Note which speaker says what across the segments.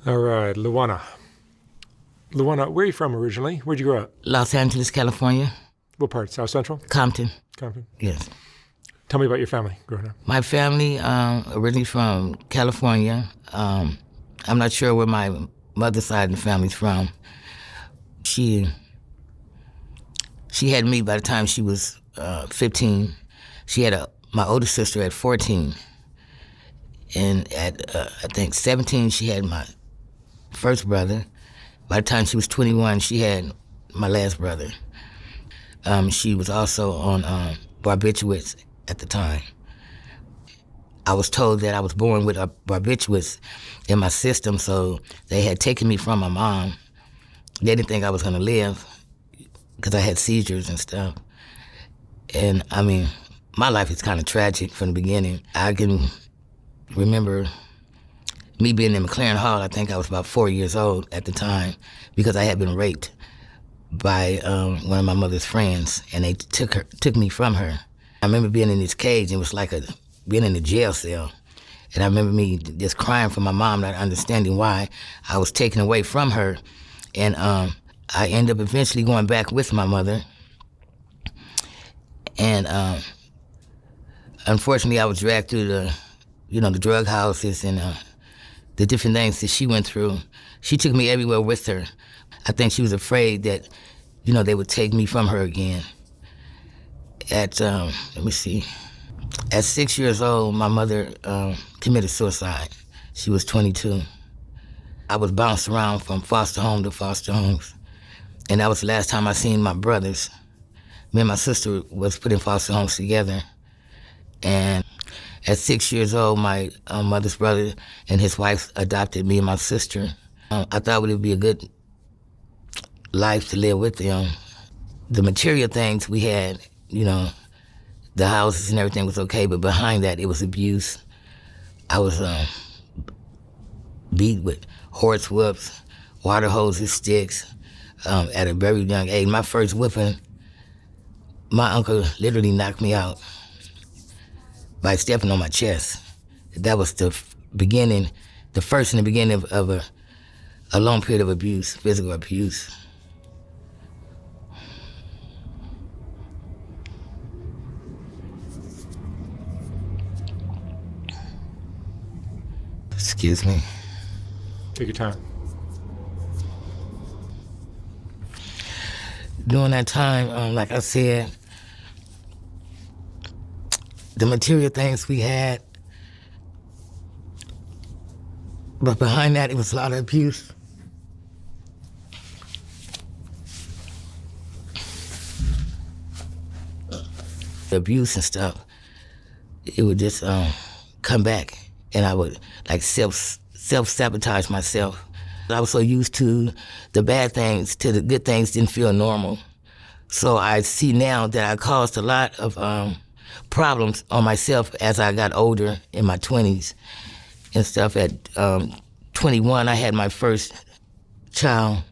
Speaker 1: All right, Luana. Luana, where are you from originally? Where'd you grow up?
Speaker 2: Los Angeles, California.
Speaker 1: What part? South Central?
Speaker 2: Compton.
Speaker 1: Compton?
Speaker 2: Yes.
Speaker 1: Tell me about your family growing up.
Speaker 2: My family originally from California. I'm not sure where my mother's side of the family's from. She had me by the time she was 15. She had my older sister at 14. And at, I think, 17, she had my first brother. By the time she was 21, she had my last brother. She was also on barbiturates at the time. I was told that I was born with barbiturates in my system, so they had taken me from my mom. They didn't think I was going to live because I had seizures and stuff. And, I mean, my life is kind of tragic from the beginning. I can remember me being in McLaren Hall. I think I was about 4 years old at the time because I had been raped by one of my mother's friends, and they took me from her. I remember being in this cage, and it was like being in a jail cell. And I remember me just crying for my mom, not understanding why I was taken away from her. And I ended up eventually going back with my mother. And unfortunately, I was dragged through the drug houses and the different things that she went through. She took me everywhere with her. I think she was afraid that, they would take me from her again. At 6 years old, my mother committed suicide. She was 22. I was bounced around from foster home to foster homes. And that was the last time I seen my brothers. Me and my sister was put in foster homes together. And at 6 years old, my mother's brother and his wife adopted me and my sister. I thought it would be a good life to live with them. The material things we had, the houses and everything was okay, but behind that, it was abuse. I was beat with horse whoops, water hoses, sticks, at a very young age. My first whipping, my uncle literally knocked me out by stepping on my chest. That was the beginning, the first in the beginning of a long period of abuse, physical abuse. Excuse me.
Speaker 1: Take your time.
Speaker 2: During that time, like I said, the material things we had, but behind that, it was a lot of abuse. The abuse and stuff, it would just come back, and I would like self-sabotage myself. I was so used to the bad things, to the good things didn't feel normal. So I see now that I caused a lot of problems on myself as I got older in my 20s and stuff. At 21, I had my first child.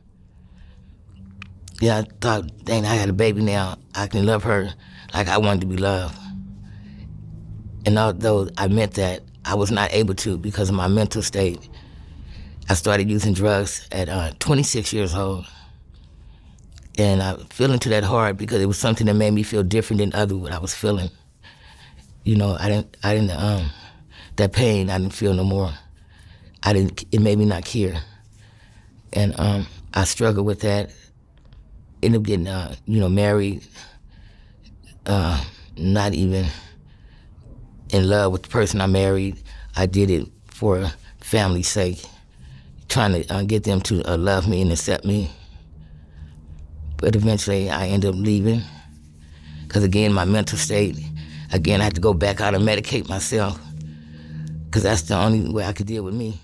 Speaker 2: Yeah, I thought, dang, I had a baby now. I can love her like I wanted to be loved. And although I meant that, I was not able to because of my mental state. I started using drugs at 26 years old. And I fell into that hard because it was something that made me feel different than what I was feeling. I didn't, that pain, I didn't feel no more. It made me not care. And I struggled with that. Ended up getting, married, not even in love with the person I married. I did it for family's sake, trying to get them to love me and accept me. But eventually I ended up leaving because, again, my mental state, again, I had to go back out and medicate myself because that's the only way I could deal with me.